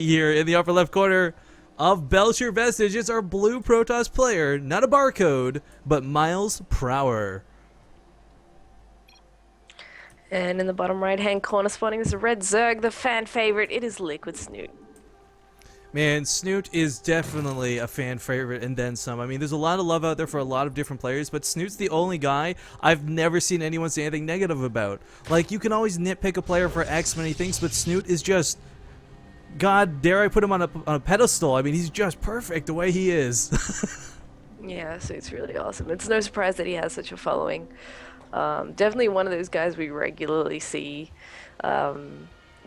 Here in the upper left corner of Belcher Vestige, it's our blue Protoss player, not a barcode, but MilesPrower. And in the bottom right-hand corner spawning is the red Zerg, the fan favorite. It is LiquidSnute. Man, Snute is definitely a fan favorite and then some. I mean, there's a lot of love out there for a lot of different players, but Snute's the only guy I've never seen anyone say anything negative about. Like, you can always nitpick a player for X many things, but Snute is just... God, dare I put him on a pedestal. I mean, he's just perfect the way he is. Yeah, so it's really awesome. It's no surprise that he has such a following. Definitely one of those guys we regularly see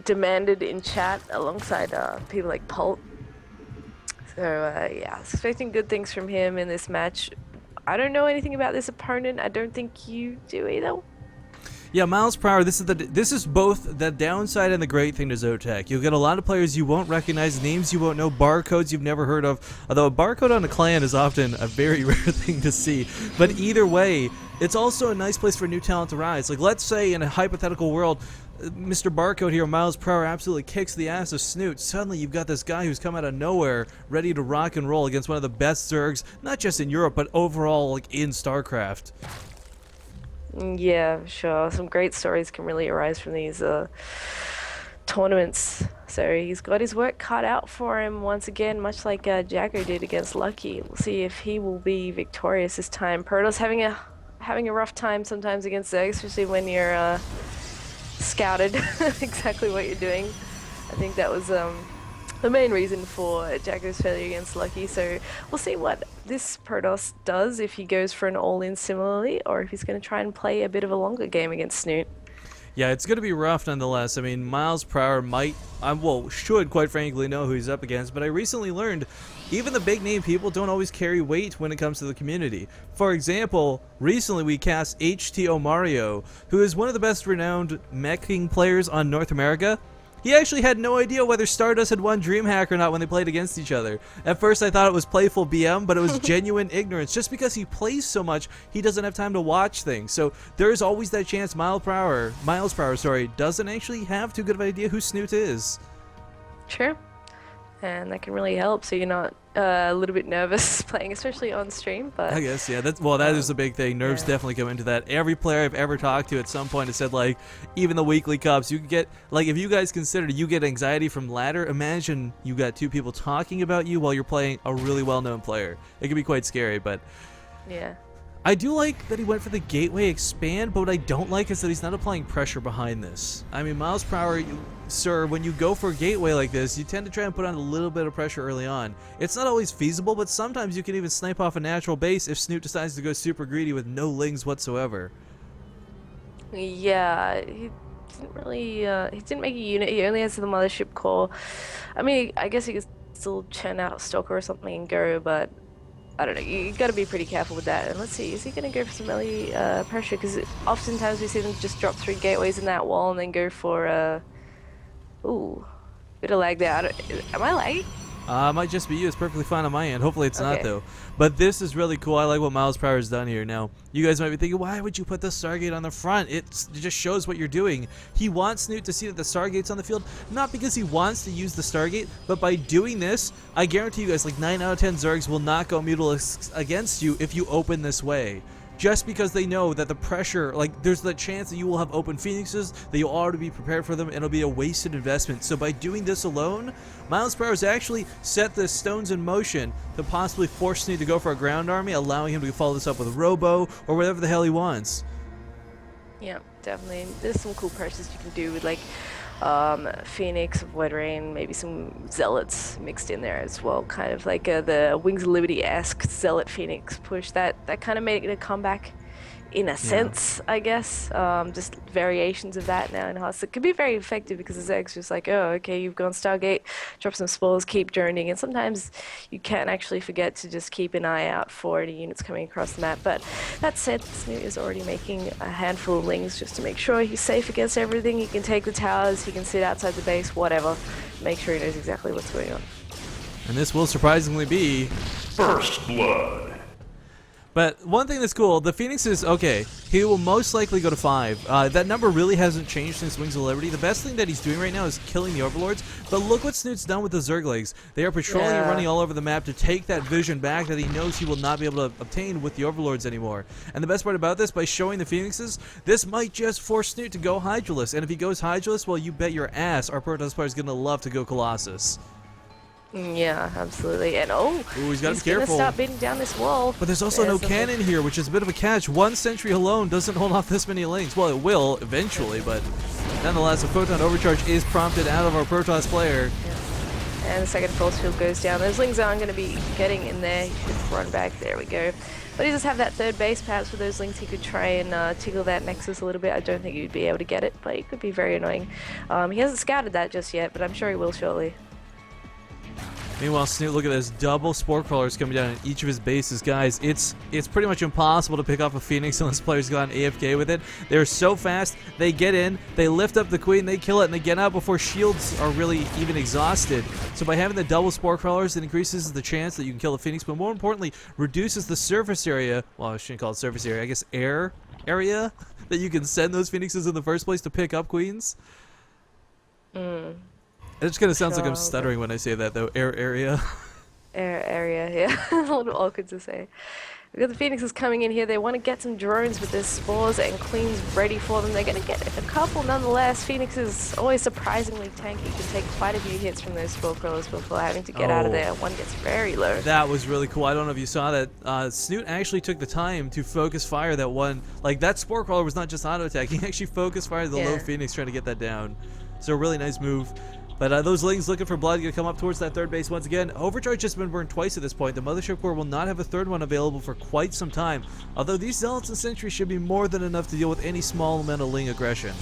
demanded in chat alongside people like Pult. So yeah, expecting good things from him in this match. I don't know anything about this opponent. I don't think you do either. Yeah, MilesPrower, this is both the downside and the great thing to ZOTAC. You'll get a lot of players you won't recognize, names you won't know, barcodes you've never heard of. Although a barcode on a clan is often a very rare thing to see. But either way, it's also a nice place for new talent to rise. Like, let's say in a hypothetical world, Mr. Barcode here, MilesPrower, absolutely kicks the ass of Snute. Suddenly you've got this guy who's come out of nowhere, ready to rock and roll against one of the best Zergs, not just in Europe, but overall, like, in StarCraft. Yeah, sure. Some great stories can really arise from these tournaments. So he's got his work cut out for him once again, much like Jacko did against Lucky. We'll see if he will be victorious this time. Protoss having a rough time sometimes against Zerg, especially when you're scouted exactly what you're doing. I think that was the main reason for Jacko's failure against Lucky. So we'll see what this Protoss does, if he goes for an all-in similarly, or if he's going to try and play a bit of a longer game against Snute. Yeah, it's going to be rough nonetheless. I mean, MilesPrower might, well, should quite frankly know who he's up against, but I recently learned even the big name people don't always carry weight when it comes to the community. For example, recently we cast HTO Mario, who is one of the best renowned meching players on North America. He actually had no idea whether Stardust had won DreamHack or not when they played against each other. At first I thought it was playful BM, but it was genuine ignorance. Just because he plays so much, he doesn't have time to watch things. So there's always that chance MilesPrower, doesn't actually have too good of an idea who Snute is. Sure. And that can really help, so you're not a little bit nervous playing, especially on stream. But I guess, yeah, that is the big thing. Nerves definitely come into that. Every player I've ever talked to at some point has said, like, even the weekly cups, you can get, like, if you guys consider you get anxiety from ladder, imagine you got two people talking about you while you're playing a really well-known player. It can be quite scary, but yeah. I do like that he went for the gateway expand, but what I don't like is that he's not applying pressure behind this. I mean, MilesPrower, sir, when you go for a gateway like this, you tend to try and put on a little bit of pressure early on. It's not always feasible, but sometimes you can even snipe off a natural base if Snute decides to go super greedy with no lings whatsoever. Yeah, he didn't really, he didn't make a unit, he only has the mothership core. I mean, I guess he could still churn out a stalker or something and go, but I don't know, you gotta be pretty careful with that. And let's see, is he gonna go for some early pressure? Because oftentimes we see them just drop 3 gateways in that wall and then go for, ooh, bit of lag there. Am I lagging? It might just be you. It's perfectly fine on my end. Hopefully it's not, Okay. though. But this is really cool. I like what MilesPrower has done here. Now, you guys might be thinking, why would you put the Stargate on the front? It just shows what you're doing. He wants Snute to see that the Stargate's on the field, not because he wants to use the Stargate, but by doing this, I guarantee you guys, like 9 out of 10 Zergs will not go Mutalisks against you if you open this way. Just because they know that the pressure, like, there's the chance that you will have open Phoenixes, that you'll already be prepared for them, and it'll be a wasted investment. So by doing this alone, MilesPrower has actually set the stones in motion to possibly force Snute to go for a ground army, allowing him to follow this up with a Robo, or whatever the hell he wants. Yeah, definitely. There's some cool pressures you can do with, like, Phoenix, Void Rain, maybe some Zealots mixed in there as well. Kind of like the Wings of Liberty-esque Zealot Phoenix push. That kind of made it a comeback in a sense, I guess. Just variations of that now in Hearts. It can be very effective because the Zerg's just like, oh, okay, you've gone Stargate, drop some spores, keep droning. And sometimes you can actually forget to just keep an eye out for any units coming across the map. But that said, Snute is already making a handful of lings just to make sure he's safe against everything. He can take the towers, he can sit outside the base, whatever. Make sure he knows exactly what's going on. And this will surprisingly be First Blood. But one thing that's cool, the Phoenix is, okay, he will most likely go to 5. That number really hasn't changed since Wings of Liberty. The best thing that he's doing right now is killing the Overlords, but look what Snoot's done with the Zerglings. They are patrolling and running all over the map to take that vision back that he knows he will not be able to obtain with the Overlords anymore. And the best part about this, by showing the Phoenixes, this might just force Snoot to go Hydralisk. And if he goes Hydralisk, well, you bet your ass our Protoss player is going to love to go Colossus. Yeah, absolutely. And he's got to be careful. Gonna start beating down this wall. But there's also no cannon here, which is a bit of a catch. One sentry alone doesn't hold off this many links. Well, it will eventually, but nonetheless, a photon overcharge is prompted out of our Protoss player. Yeah. And the second force field goes down. Those lings aren't going to be getting in there. He should run back. There we go. But he does have that third base. Perhaps with those links, he could try and tickle that Nexus a little bit. I don't think he'd be able to get it, but it could be very annoying. He hasn't scouted that just yet, but I'm sure he will shortly. Meanwhile, Snoot, look at this. Double Spore Crawlers coming down in each of his bases. Guys, it's pretty much impossible to pick off a Phoenix unless players go on AFK with it. They're so fast. They get in, they lift up the Queen, they kill it, and they get out before shields are really even exhausted. So by having the double Spore Crawlers, it increases the chance that you can kill the Phoenix, but more importantly, reduces the surface area. Well, I shouldn't call it surface area. I guess air area that you can send those Phoenixes in the first place to pick up Queens. It just kind of sounds like I'm stuttering when I say that, though. Air area. Air area, yeah. A little awkward to say. We've got the Phoenixes coming in here. They want to get some drones with their spores and Queens ready for them. They're going to get a couple nonetheless. Phoenix is always surprisingly tanky. You can take quite a few hits from those spore crawlers before having to get out of there. One gets very low. That was really cool. I don't know if you saw that. Snoot actually took the time to focus fire that one. Like, that spore crawler was not just auto attack. He actually focused fire the low Phoenix trying to get that down. So a really nice move. But those lings looking for blood, going to come up towards that third base once again. Overcharge just been burned twice at this point. The Mothership Core will not have a third one available for quite some time. Although these Zealots and Sentries should be more than enough to deal with any small amount of ling aggression.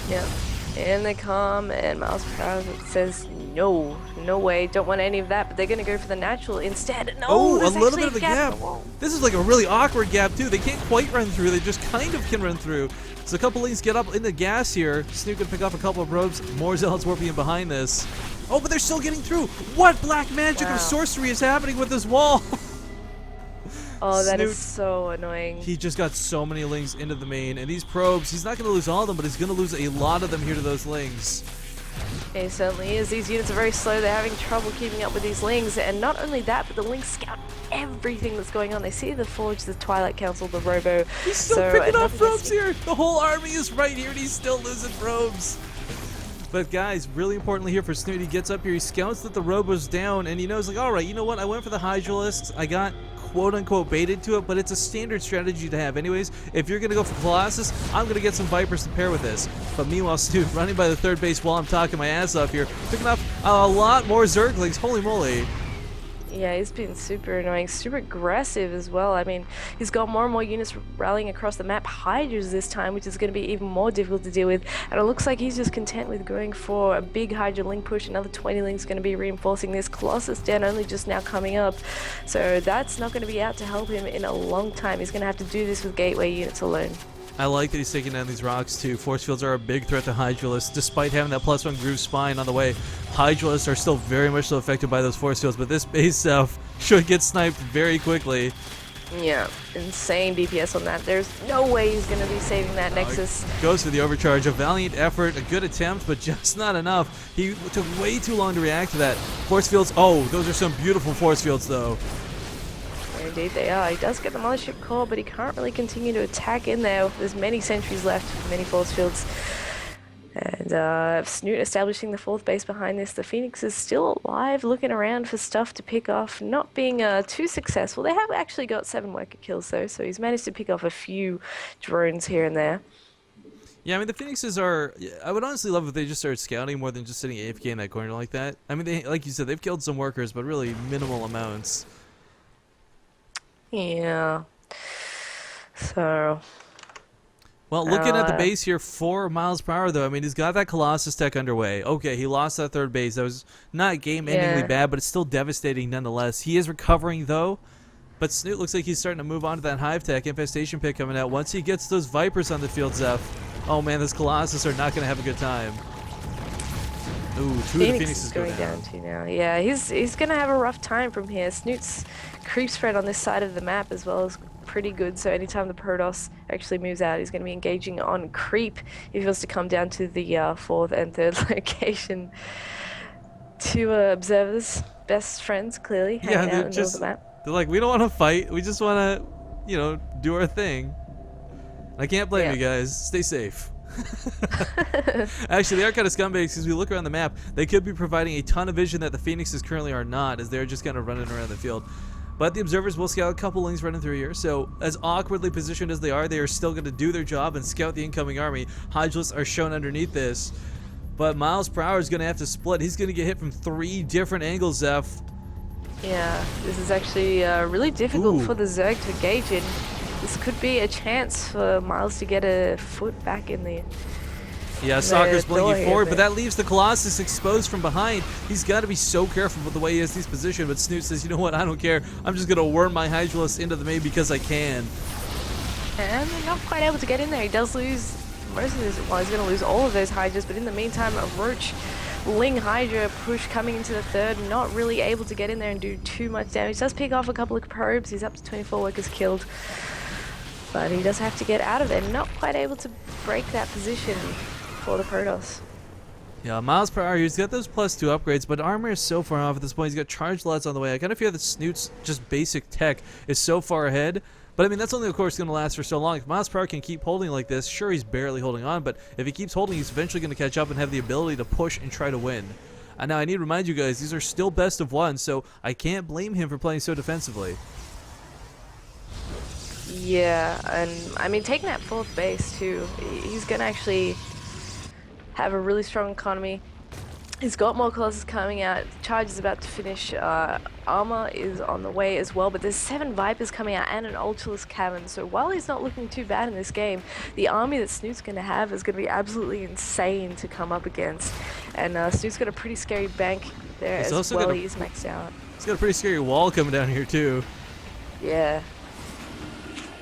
Yeah. And they come, and MilesPrower says, no way, don't want any of that, but they're going to go for the natural instead. No, a little bit of a gap. This is like a really awkward gap, too. They can't quite run through. They just kind of can run through. So a couple lings get up in the gas here. Snoot can pick off a couple of probes. More Zealots warping in behind this. Oh, but they're still getting through. What black magic of sorcery is happening with this wall? Oh, that is so annoying. He just got so many lings into the main, and these probes, he's not going to lose all of them, but he's going to lose a lot of them here to those lings. It certainly is. These units are very slow. They're having trouble keeping up with these lings, and not only that, but the lings scout everything that's going on. They see the Forge, the Twilight Council, the Robo. He's still picking off probes here. The whole army is right here, and he's still losing probes. But guys, really importantly here for Snoot, he gets up here, he scouts that the Robo's down, and he knows, like, alright, you know what, I went for the Hydralisks, I got quote-unquote baited to it, but it's a standard strategy to have anyways. If you're going to go for Colossus, I'm going to get some Vipers to pair with this. But meanwhile, Snoot running by the third base while I'm talking my ass off here, picking up a lot more Zerglings, holy moly. Yeah, he's been super annoying, super aggressive as well. I mean, he's got more and more units rallying across the map. Hydras this time, which is going to be even more difficult to deal with. And it looks like he's just content with going for a big Hydra link push. Another 20 links going to be reinforcing this. Colossus Den only just now coming up. So that's not going to be out to help him in a long time. He's going to have to do this with gateway units alone. I like that he's taking down these rocks too. Force fields are a big threat to Hydralisks. Despite having that +1 groove spine on the way, Hydralisks are still very much so affected by those force fields, but this base self should get sniped very quickly. Yeah, insane DPS on that. There's no way he's going to be saving that Nexus. Goes for the overcharge. A valiant effort, a good attempt, but just not enough. He took way too long to react to that. Force fields, oh, those are some beautiful force fields though. Indeed they are. He does get the Mothership Core, but he can't really continue to attack in there. There's many sentries left, many force fields. And Snoot establishing the fourth base behind this. The Phoenix is still alive, looking around for stuff to pick off, not being too successful. They have actually got 7 worker kills though, so he's managed to pick off a few drones here and there. Yeah, I mean, the Phoenixes are... I would honestly love if they just started scouting more than just sitting AFK in that corner like that. I mean, they, like you said, they've killed some workers, but really minimal amounts. Yeah. So... Well, looking at the base here for MilesPrower, though, I mean, he's got that Colossus tech underway. Okay, he lost that third base. That was not game-endingly bad, but it's still devastating nonetheless. He is recovering, though. But Snoot looks like he's starting to move on to that Hive tech. Infestation pick coming out. Once he gets those Vipers on the field, Zeph, oh, man, this Colossus are not going to have a good time. Ooh, two of the Phoenixes going down too now. Yeah, he's going to have a rough time from here. Snoot's creep spread on this side of the map as well as pretty good. So anytime the Protoss actually moves out, he's going to be engaging on creep if he wants to come down to the fourth and third location. Two observers, best friends, clearly, hanging out in the middle of the map. They're like, we don't want to fight. We just want to, you know, do our thing. I can't blame you guys. Stay safe. Actually, they are kind of scumbags because we look around the map. They could be providing a ton of vision that the Phoenixes currently are not, as they're just kind of running around the field. But the observers will scout a couple links running through here. So as awkwardly positioned as they are still going to do their job and scout the incoming army. Hydralisks are shown underneath this. But MilesPrower is going to have to split. He's going to get hit from 3 different angles, Zeph. Yeah, this is actually really difficult for the Zerg to engage in. This could be a chance for Miles to get a foot back in the... Yeah, Soccer's blinking forward, but that leaves the Colossus exposed from behind. He's got to be so careful with the way he has these positioned, but Snute says, you know what, I don't care. I'm just going to worm my Hydralisk into the main because I can. And they're not quite able to get in there. He does lose most of this. Well, he's going to lose all of those Hydras, but in the meantime, a Roach Ling Hydra push coming into the third, not really able to get in there and do too much damage. Does pick off a couple of probes. He's up to 24 workers killed. But he does have to get out of there. Not quite able to break that position for the Protoss. Yeah, MilesPrower, he's got those +2 upgrades, but armor is so far off at this point. He's got charge lots on the way. I kind of feel that Snute's just basic tech is so far ahead. But I mean, that's only, of course, going to last for so long. If MilesPrower can keep holding like this, sure, he's barely holding on, but if he keeps holding, he's eventually going to catch up and have the ability to push and try to win. And now I need to remind you guys, these are still best of 1, so I can't blame him for playing so defensively. Yeah, and I mean, taking that 4th base too, he's going to actually have a really strong economy. He's got more Colossus coming out. Charge is about to finish. Armor is on the way as well, but there's 7 Vipers coming out and an Ultralisk Cavern. So while he's not looking too bad in this game, the army that Snute's going to have is going to be absolutely insane to come up against. And Snute's got a pretty scary bank there as well. He's maxed out. He's got a pretty scary wall coming down here too. Yeah.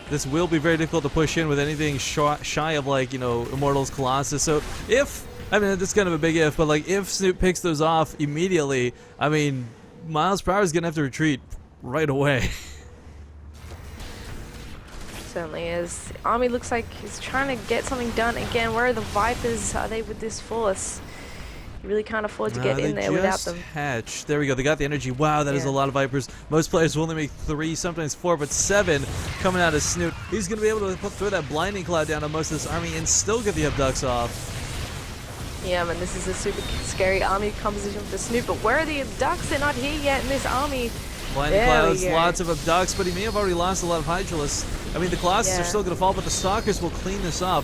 This will be very difficult to push in with anything shy of, like, you know, Immortals, Colossus. So if, I mean, that's kind of a big if, but like if Snute picks those off immediately, I mean, MilesPrower is going to have to retreat right away. Certainly is. The army looks like he's trying to get something done. Again, where are the Vipers? Are they with this force? You really can't afford to get in there without them. Hatch. There we go. They got the energy. Wow, that is a lot of Vipers. Most players will only make 3, sometimes 4, but 7 coming out of Snute. He's going to be able to throw that blinding cloud down on most of this army and still get the abducts off. Yeah, man, this is a super scary army composition for Snute, but where are the abducts? They're not here yet in this army. Blinding clouds, lots of abducts, but he may have already lost a lot of Hydralisks. I mean, the Colossus are still going to fall, but the Stalkers will clean this up.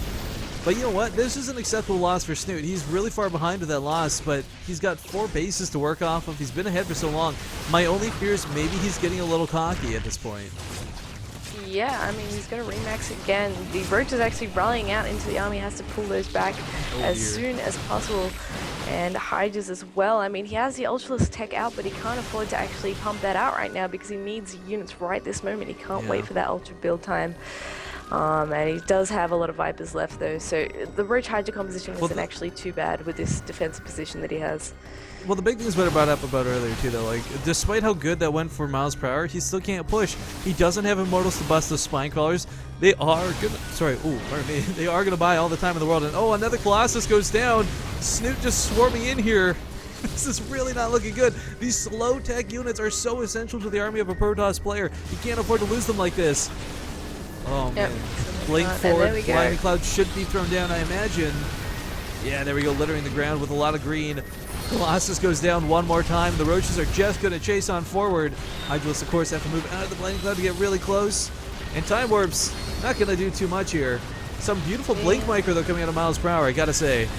But you know what? This is an acceptable loss for Snute. He's really far behind with that loss, but he's got 4 bases to work off of. He's been ahead for so long. My only fear is maybe he's getting a little cocky at this point. Yeah, I mean, he's going to remax again. The Roach is actually rallying out into the army, has to pull those back as soon as possible. And Hydras as well. I mean, he has the Ultralisk tech out, but he can't afford to actually pump that out right now because he needs units right this moment. He can't wait for that Ultra build time. And he does have a lot of Vipers left though, so the Roach Hydra composition isn't actually too bad with this defensive position that he has. Well, the big thing is what I brought up about earlier too, though. Like, despite how good that went for MilesPrower, he still can't push. He doesn't have Immortals to bust those Spine Crawlers. They are gonna, pardon me. They are gonna buy all the time in the world. And oh, another Colossus goes down. Snute just swarming in here. This is really not looking good. These slow tech units are so essential to the army of a Protoss player. You can't afford to lose them like this. Oh man. Blink forward, blinding cloud should be thrown down, I imagine. Yeah, there we go, littering the ground with a lot of green. Colossus goes down one more time. The Roaches are just going to chase on forward. Hydralisks, of course, have to move out of the blinding cloud to get really close. And Time Warp's not going to do too much here. Some beautiful blink micro, though, coming out of MilesPrower, I gotta say.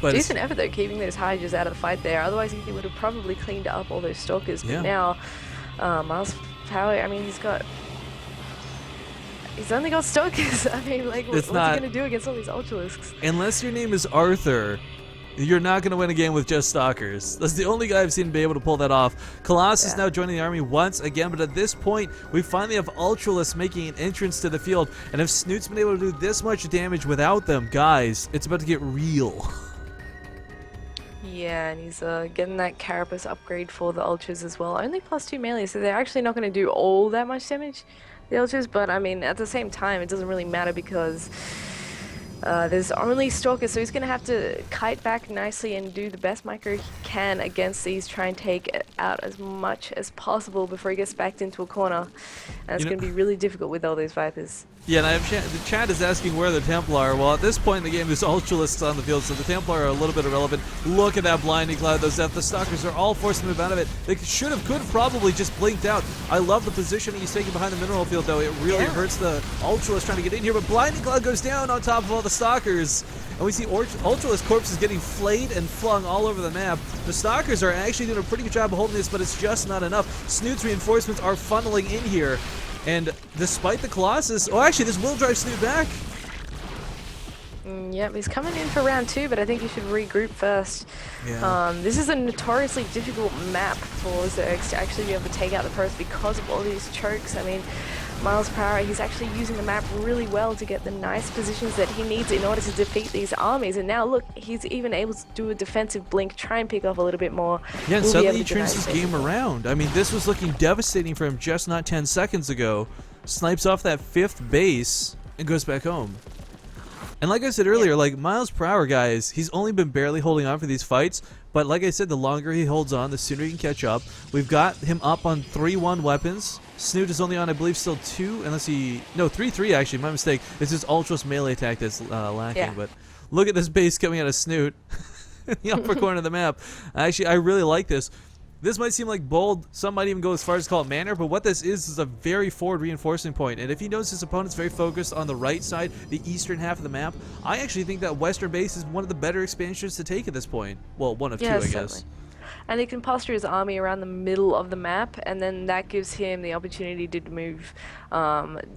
But decent effort, though, keeping those Hydras out of the fight there. Otherwise, he would have probably cleaned up all those Stalkers. But now, MilesPrower, I mean, he's only got Stalkers. I mean, like, what's he going to do against all these Ultralisks? Unless your name is Arthur, you're not going to win a game with just Stalkers. That's the only guy I've seen be able to pull that off. Colossus now joining the army once again, but at this point, we finally have Ultralisks making an entrance to the field. And if Snute's been able to do this much damage without them, guys, it's about to get real. Yeah, and he's getting that Carapace upgrade for the Ultras as well. Only +2 melee, so they're actually not going to do all that much damage. the Ultras, but I mean, at the same time, it doesn't really matter because there's only Stalker, so he's going to have to kite back nicely and do the best micro he can against these, try and take it out as much as possible before he gets backed into a corner. And it's going to be really difficult with all those Vipers. Yeah, and I have the chat is asking where the Templar are. Well, at this point in the game, there's Ultralisks on the field, so the Templar are a little bit irrelevant. Look at that blinding cloud. Those Death. The Stalkers are all forced to move out of it. They could have probably just blinked out. I love the positioning he's taking behind the mineral field, though. It really hurts the Ultralisk trying to get in here, but blinding cloud goes down on top of all the Stalkers. And we see Ultralisk corpses getting flayed and flung all over the map. The Stalkers are actually doing a pretty good job of holding this, but it's just not enough. Snoot's reinforcements are funneling in here. And despite the Colossus, oh, actually, this will drive Snoot back. Yep, he's coming in for round 2, but I think he should regroup first. Yeah. This is a notoriously difficult map for Zergs to actually be able to take out the pros because of all these chokes. I mean, MilesPrower, he's actually using the map really well to get the nice positions that he needs in order to defeat these armies. And now, look, he's even able to do a defensive blink, try and pick off a little bit more. Yeah, and suddenly he turns his game around. I mean, this was looking devastating for him just not 10 seconds ago. Snipes off that 5th base and goes back home. And like I said earlier, like MilesPrower, guys, he's only been barely holding on for these fights. But like I said, the longer he holds on, the sooner he can catch up. We've got him up on 3-1 weapons. Snoot is only on, I believe, still 2, unless he... No, 3-3, actually, my mistake. It's his Ultras melee attack that's lacking. Yeah. But look at this base coming out of Snoot. The upper corner of the map. Actually, I really like this. This might seem like bold, some might even go as far as to call it manner, but what this is a very forward reinforcing point. And if he knows his opponent's very focused on the right side, the eastern half of the map, I actually think that western base is one of the better expansions to take at this point. Well, one of two, I guess. And he can posture his army around the middle of the map, and then that gives him the opportunity to move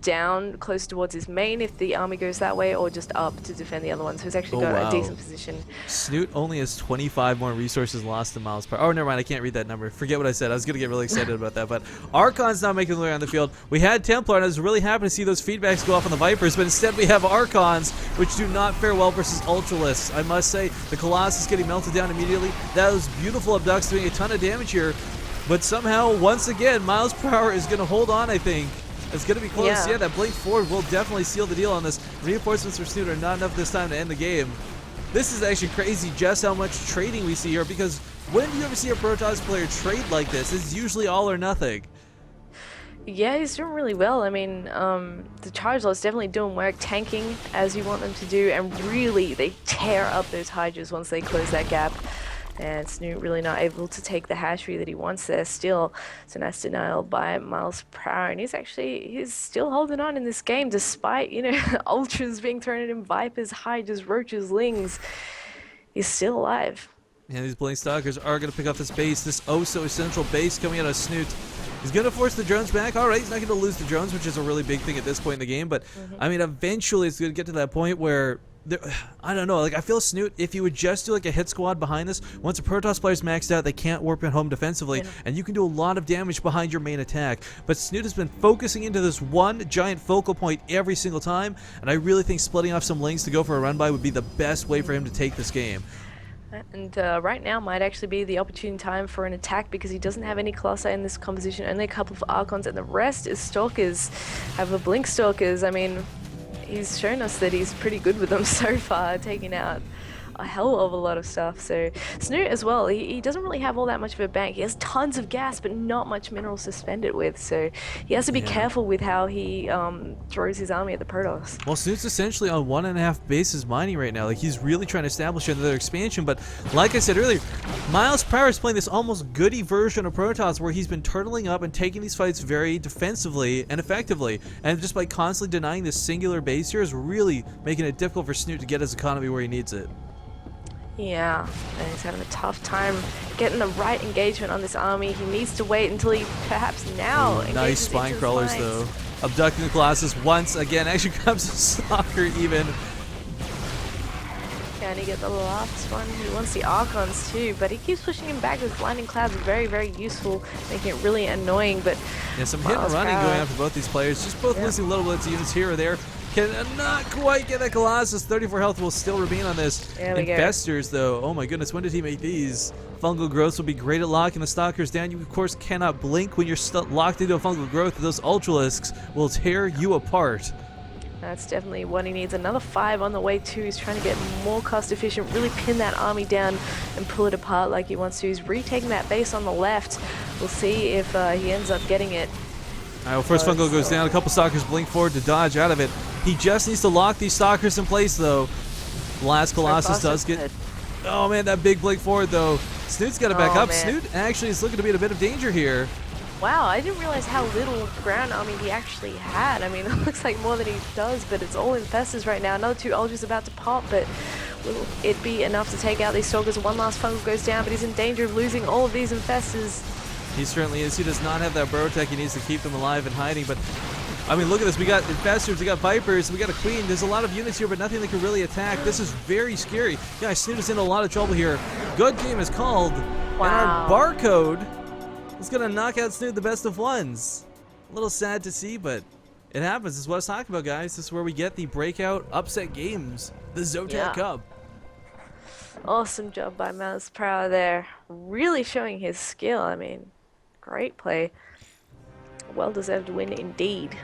down close towards his main if the army goes that way, or just up to defend the other one. So he's actually got a decent position. Snoot only has 25 more resources lost than MilesPrower. Oh, never mind, I can't read that number. Forget what I said. I was going to get really excited about that. But Archon's not making their way on the field. We had Templar, and I was really happy to see those feedbacks go off on the Vipers, but instead we have Archons, which do not fare well versus Ultralisks. I must say, the Colossus getting melted down immediately. That was beautiful Abducts doing a ton of damage here, but somehow, once again, MilesPrower is going to hold on, I think. It's going to be close. Yeah, that blink forward will definitely seal the deal on this. Reinforcements for Snoot are not enough this time to end the game. This is actually crazy just how much trading we see here, because when do you ever see a Protoss player trade like this? It's usually all or nothing. Yeah, he's doing really well. I mean, the Charge Lord's definitely doing work, tanking as you want them to do, and really, they tear up those Hydras once they close that gap. And Snoot really not able to take the hatchery that he wants there still. So nice denial by MilesPrower, and he's still holding on in this game despite, you know, Ultras being thrown at him, Vipers, Hydras, Roaches, Lings. He's still alive. And these Blink Stalkers are going to pick up this base, this oh-so-essential base coming out of Snoot. He's going to force the drones back. All right, he's not going to lose the drones, which is a really big thing at this point in the game. But, I mean, eventually it's going to get to that point where... I don't know, like I feel Snoot, if you would just do like a hit squad behind this, once a Protoss player's maxed out, they can't warp at home defensively, and you can do a lot of damage behind your main attack. But Snoot has been focusing into this one giant focal point every single time, and I really think splitting off some Lings to go for a run by would be the best way for him to take this game. And right now might actually be the opportune time for an attack, because he doesn't have any Colossi in this composition, only a couple of Archons, and the rest is Stalkers. Have a Blink Stalkers. I mean, he's shown us that he's pretty good with them so far, taking out a hell of a lot of stuff. So Snoot as well, he doesn't really have all that much of a bank. He has tons of gas, but not much minerals to spend it with. So he has to be careful with how he throws his army at the Protoss. Well, Snoot's essentially on 1.5 bases mining right now. Like, he's really trying to establish another expansion. But like I said earlier, MilesPrower is playing this almost goody version of Protoss, where he's been turtling up and taking these fights very defensively and effectively. And just by constantly denying this singular base here is really making it difficult for Snoot to get his economy where he needs it. Yeah, and he's having a tough time getting the right engagement on this army. He needs to wait until he perhaps now engages. Nice spine crawlers though. Abducting the Colossus once again. Actually grabs a Stalker even. Can he get the last one? He wants the Archons too, but he keeps pushing him back with Blinding Clouds. Very, very useful, making it really annoying. But yeah, some hit and running going after both these players. Just both losing little bits of units here or there. Cannot quite get that Colossus. 34 health will still remain on this. There we go. Infestors, though. Oh my goodness, when did he make these? Fungal growths will be great at locking the stalkers down. You, of course, cannot blink when you're locked into a fungal growth. Those ultralisks will tear you apart. That's definitely what he needs. Another 5 on the way too. He's trying to get more cost efficient, really pin that army down and pull it apart like he wants to. He's retaking that base on the left. We'll see if he ends up getting it. Alright, well, first fungal goes down. A couple stalkers blink forward to dodge out of it. He just needs to lock these stalkers in place, though. Last Colossus does get... Oh, man, that big blink forward, though. Snoot's got to back up. Man. Snoot actually is looking to be in a bit of danger here. Wow, I didn't realize how little ground army he actually had. I mean, it looks like more than he does, but it's all infestors right now. Another 2 Ultras about to pop, but will it be enough to take out these stalkers? One last fungal goes down, but he's in danger of losing all of these infestors. He certainly is. He does not have that burrow tech. He needs to keep them alive and hiding. But, I mean, look at this. We got infestors, we got vipers, we got a queen. There's a lot of units here, but nothing that can really attack. This is very scary. Guys, Snoot is in a lot of trouble here. Good game is called. Wow. And our barcode is going to knock out Snoot the best of ones. A little sad to see, but it happens. This is what I was talking about, guys. This is where we get the breakout upset games. The ZOTAC Cup. Awesome job by MilesPrower there. Really showing his skill. I mean, great play. Well-deserved win indeed.